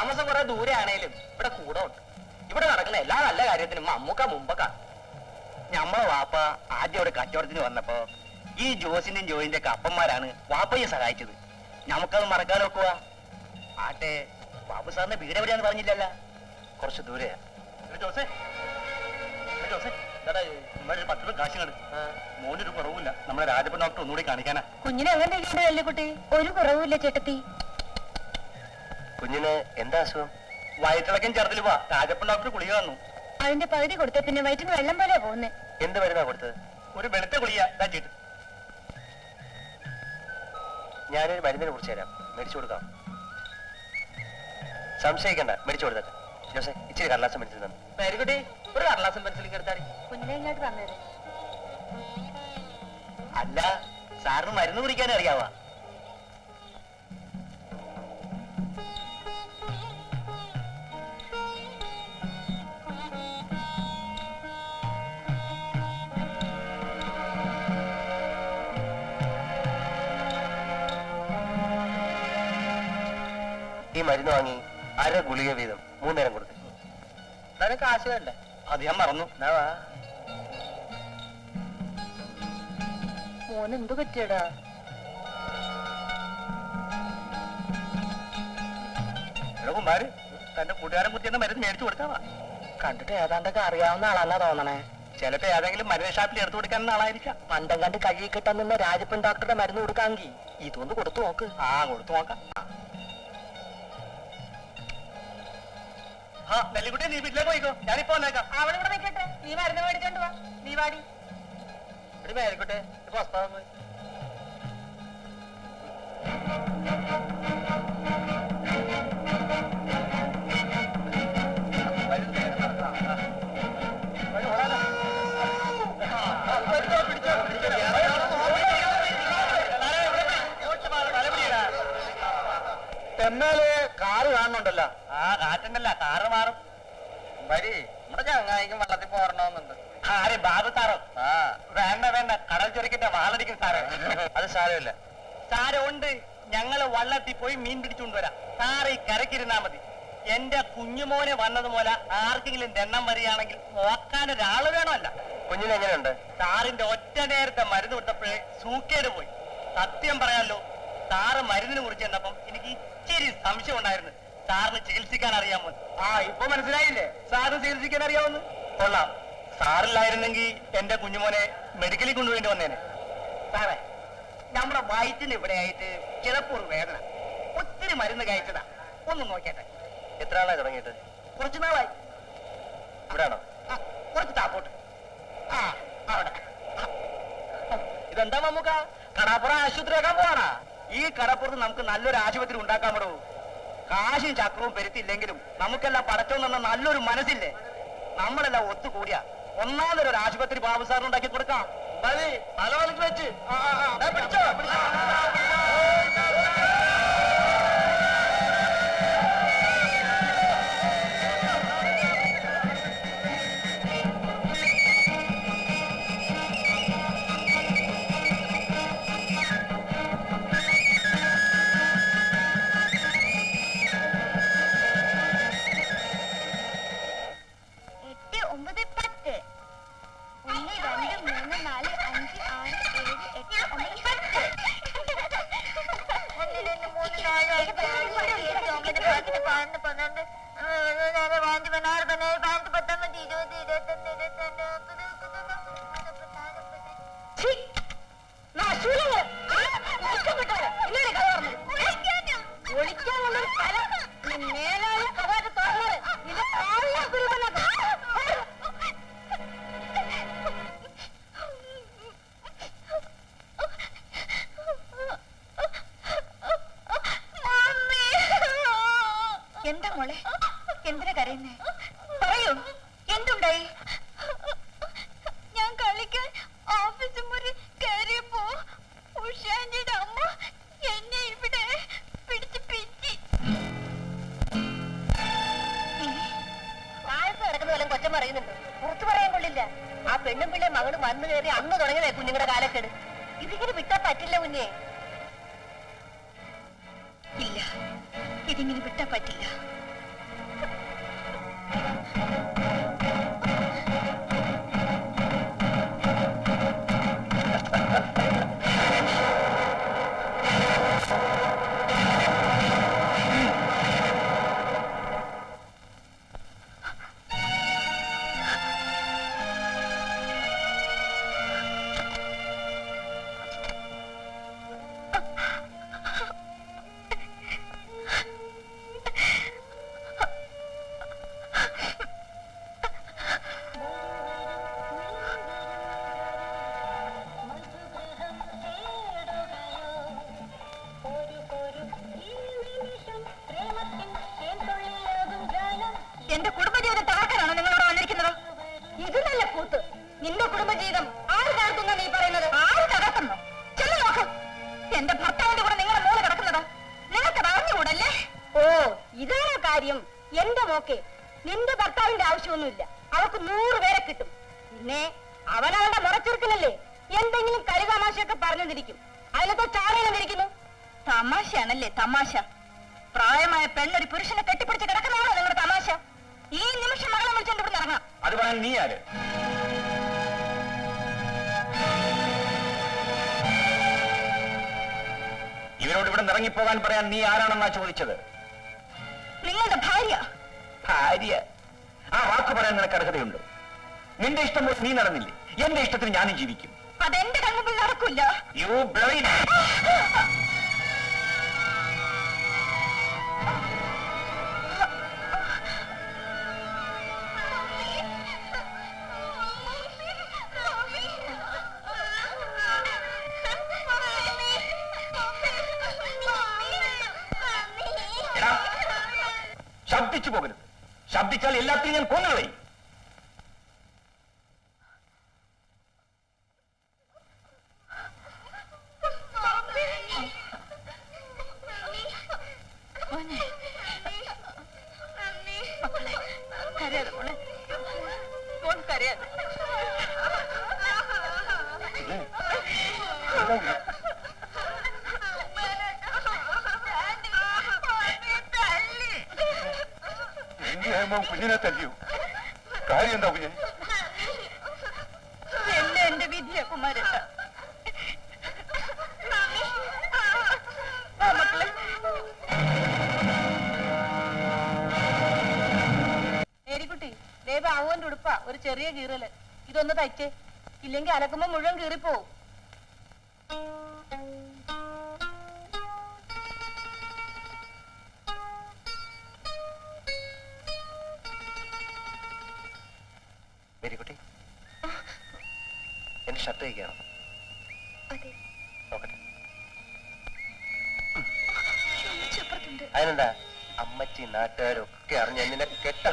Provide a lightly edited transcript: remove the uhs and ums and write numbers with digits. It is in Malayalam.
താമസം കുറെ ദൂരെ ആണേലും ഇവിടെ കൂടെ ഉണ്ട്. ഇവിടെ നടക്കുന്ന എല്ലാ നല്ല കാര്യത്തിനും മമ്മൂക്ക മുമ്പൊക്കെ. ഞമ്മളെ വാപ്പ ആദ്യം അവിടെ കച്ചവടത്തിന് വന്നപ്പോ ഈ ജോസിന്റെയും ജോയിന്റെ ഒക്കെ അപ്പന്മാരാണ് വാപ്പയെ സഹായിച്ചത്. നമുക്കത് മറക്കാൻ നോക്കുക. ആട്ടെ, ബാബു സാറിന്റെ വീട് എവിടെയാന്ന് പറഞ്ഞില്ലല്ല? കുറച്ച് ദൂരെയാ. ജോസേ, ജോസേ, ഒരു 10 രൂപ കാശ് കണ്ട് മോനൊരു കുറവില്ല. നമ്മളെ രാജപ്പൻ ഡോക്ടർ ഒന്നുകൂടി കാണിക്കാനാ. കുഞ്ഞിനെ അങ്ങനെ ഇരിക്കണ്ടല്ലേ കുട്ടി? ഒരു കുറവില്ല ചേട്ടത്തി. കുഞ്ഞിന് എന്താ അസുഖം? വയറ്റിളക്കം ചെറുതിൽ പോവാ. രാജപ്പൻ ഡോക്ടർ ഗുളിക വന്നു. അതിന്റെ പകുതി കൊടുത്ത പിന്നെ വയറ്റിന് വെള്ളം പോലെ പോകുന്നേ. എന്ത് മരുന്നാ കൊടുത്തത്? ഒരു വെളുത്ത ഗുളിക. ഞാനൊരു മരുന്നിനെ കുറിച്ച് തരാം, മേടിച്ചു കൊടുക്കാം. സംശയിക്കണ്ട, മേടിച്ചു കൊടുത്തട്ടെ. ജോസേ, ഇച്ചിരി കടലാസം മേടിച്ചു തന്നെ. പേരുകുട്ടി, ഒരു കടലാസം പെൻസിലിംഗ് എടുത്താടി. കുഞ്ഞിനെ ഇങ്ങോട്ട് തന്നേരെ. അല്ല, സാറിന് മരുന്ന് കുടിക്കാനും അറിയാവാ? ഈ മരുന്ന് വാങ്ങി അര ഗുളിക വീതം 3 നേരം കൊടുത്തു. നിനക്ക് കാശ് വേണ്ടേ? അത് ഞാൻ മറന്നു. മോന് എന്തു പറ്റിയടാ? കുമാര് തന്റെ കൂട്ടുകാരൻ കുത്തിയെന്ന മരുന്ന് മേടിച്ചു കൊടുക്കാവാ. കണ്ടിട്ട് ഏതാണ്ടൊക്കെ അറിയാവുന്ന ആളല്ല തോന്നണേ. ചിലപ്പോ ഏതെങ്കിലും മരുന്ന് ഷാപ്പിൽ എടുത്തു കൊടുക്കാൻ ആളായിരിക്കാം. പണ്ടം കണ്ട് കൈ കിട്ടാൻ നിന്ന രാജപ്പൻ ഡോക്ടറുടെ മരുന്ന് കൊടുക്കാമെങ്കിൽ ഇതൊന്ന് കൊടുത്തു നോക്ക്. കൊടുത്തു നോക്കാം. നെല്ലിക്കുട്ടി, നീ വീട്ടിലേക്ക് പോയിക്കോ, ഞാനിപ്പോ വന്നേക്കാം. അവിടെ ഇവിടെ നിൽക്കട്ടെ, നീ മരുന്ന് മേടിച്ചോണ്ട് വാ. നീ വാടി. ഇവിടെ മേലിക്കോട്ടെ, ഇപ്പൊ വസ്താവ് പോയി. എന്നാല് കാറ് കാണുന്നുണ്ടല്ലോ. കാറ്റുണ്ടല്ല, കാറ് മാറും. വരി, നമ്മുടെ ചങ്ങായിക്കും വെള്ളത്തിൽ പോരണമെന്നുണ്ട്. ആരെ? ബാബു സാറോ? വേണ്ട വേണ്ട, കടൽ ചൊരിക്കിന്റെ വാളടിക്കും സാറേ. അത് സാരമില്ല. സാരമുണ്ട്, ഞങ്ങള് വള്ളത്തിൽ പോയി മീൻ പിടിച്ചുകൊണ്ടുവരാം. സാറ് ഈ കരക്കിരുന്നാ മതി. എന്റെ കുഞ്ഞുമോനെ വന്നതുപോലെ ആർക്കെങ്കിലും ദണ്ണം വരികയാണെങ്കിൽ നോക്കാൻ ഒരാള് വേണമല്ല. കുഞ്ഞിനെങ്ങനെയുണ്ട്? സാറിന്റെ ഒറ്റ നേരത്തെ മരുന്ന് കൊടുത്തപ്പോഴേ സൂക്കേട് പോയി. സത്യം പറയാലോ, സാറ് മരുന്നിനെ കുറിച്ച് ചെന്നപ്പം എനിക്ക് ഇച്ചിരി സംശയം ഉണ്ടായിരുന്നു. സാറിന് ചികിത്സിക്കാൻ അറിയാമോ? ഇപ്പൊ മനസ്സിലായില്ലേ സാറിന് ചികിത്സിക്കാൻ അറിയാമെന്ന്? കൊള്ളാം. സാറില്ലായിരുന്നെങ്കിൽ എന്റെ കുഞ്ഞുമോനെ മെഡിക്കലിൽ കൊണ്ടുപോയി വന്നേനെ. സാറേ, നമ്മുടെ വയറ്റിന് ഇവിടെ ആയിട്ട് ചിലപ്പോൾ ഒരു വേദന. ഒത്തിരി മരുന്ന് കഴിച്ചതാ. ഒന്ന് നോക്കട്ടെ. എത്ര നാളായി തുടങ്ങിയിട്ട്? കുറച്ചു നാളായി. ഇവിടെയാണോ? കുറച്ച് താപ്പോട്ട്. അവിടെ. ഇതെന്താ മമ്മൂക്ക, കടാപ്പുറം ആശുപത്രി ആക്കാൻ പോവാണാ? ഈ കടപ്പുറത്ത് നമുക്ക് നല്ലൊരു ആശുപത്രി ഉണ്ടാക്കാൻ പറ്റൂ. കാശും ചക്രവും പെരുത്തില്ലെങ്കിലും നമുക്കെല്ലാം പടച്ചോന്ന് തന്ന നല്ലൊരു മനസ്സില്ലേ? നമ്മളെല്ലാം ഒത്തുകൂടിയ ഒന്നാമതൊരു ആശുപത്രി ബാബു സാറിന് ഉണ്ടാക്കി കൊടുക്കാം. മതി, തലവലിക്ക് വെച്ച് പിടിച്ചോ. എന്താ മോളെ, എന്തിനാ കരയുന്നേ? പറയൂ, എന്തുണ്ടായി? ഞാൻ കളിക്കാൻ ഓഫീസ് മുറി കയറിയപ്പോ ഉഷാന്റെ അമ്മ എന്നെ ഇവിടെ പിടിച്ച് പിച്ചി. താഴത്ത് കിടക്കുന്ന വല്ലതും കൊച്ചം പറയുന്നുണ്ടോ? പുറത്തു പറയാൻ കൊള്ളില്ല. ആ പെണ്ണും പിള്ളേ മകളും വന്നു കയറി അന്ന് തുടങ്ങിയതേ കുഞ്ഞുങ്ങളുടെ കാലക്കേട്. ഇതിങ്ങനെ വിട്ടാ പറ്റില്ല കുഞ്ഞെ. ഇല്ല, ഇതിങ്ങനെ വിട്ടാ പറ്റില്ല. കാര്യം എന്റെ മോക്കെ നിന്റെ ഭർത്താവിന്റെ ആവശ്യമൊന്നുമില്ല. അവൾക്ക് 100 പേരെ കിട്ടും. പിന്നെ അവനവളുടെ മുറച്ചെറുക്കനല്ലേ, എന്തെങ്കിലും കളിതമാശയൊക്കെ പറഞ്ഞിരിക്കും. അതിലത്തെ ചാണയിലിരിക്കുന്നു. തമാശയാണല്ലേ തമാശ. പ്രായമായ പെണ്ണൊരു പുരുഷനെ കെട്ടിപ്പിടിച്ച് കിടക്കുന്നതാണോ നിങ്ങളുടെ തമാശ? ഈ നിമിഷം മകളെ വിളിച്ചോണ്ട് ഇവിടെ ഇറങ്ങാം. അത് പറയാൻ നീ ആര്? ഇവരോട് ഇവിടെ ഇറങ്ങിപ്പോകാൻ പറയാൻ നീ ആരാണെന്നാ ചോദിച്ചത്? നിങ്ങളുടെ ഭാര്യ. ഭാര്യ? ആ വാക്ക് പറയാൻ നിനക്ക് അർഹതയുണ്ട്. നിന്റെ ഇഷ്ടം പോലെ നീ നടന്നില്ലേ, എന്റെ ഇഷ്ടത്തിന് ഞാനും ജീവിക്കും. അതെന്റെ കൺമുമ്പിൽ നടക്കില്ല. യു ബ്ലഡി ശബ്ദിച്ചു പോകരുത്. ശബ്ദിച്ചാൽ എല്ലാത്തിനും ഞാൻ കൊന്നുകളയും. കുഞ്ഞിനെ തല്ലിയോ? കാര്യം എന്താ കുഞ്ഞെ? എന്റെ വിധിയ കുമാരേട്ട. മേരിക്കുട്ടി, ദേവ ആവോന്റെ ഉടുപ്പാ, ഒരു ചെറിയ കീറല്. ഇതൊന്ന് തയ്ച്ചേ, ഇല്ലെങ്കിൽ അലക്കുമ്പോ മുഴുവൻ കീറിപ്പോവും. മേരിക്കുട്ടി, എന്റെ ഷർട്ട് തയ്ക്കണം. നോക്കട്ടെ. അതിനെന്താ, അമ്മച്ചി നാട്ടുകാരൊക്കെ അറിഞ്ഞ നിന്നെ കെട്ട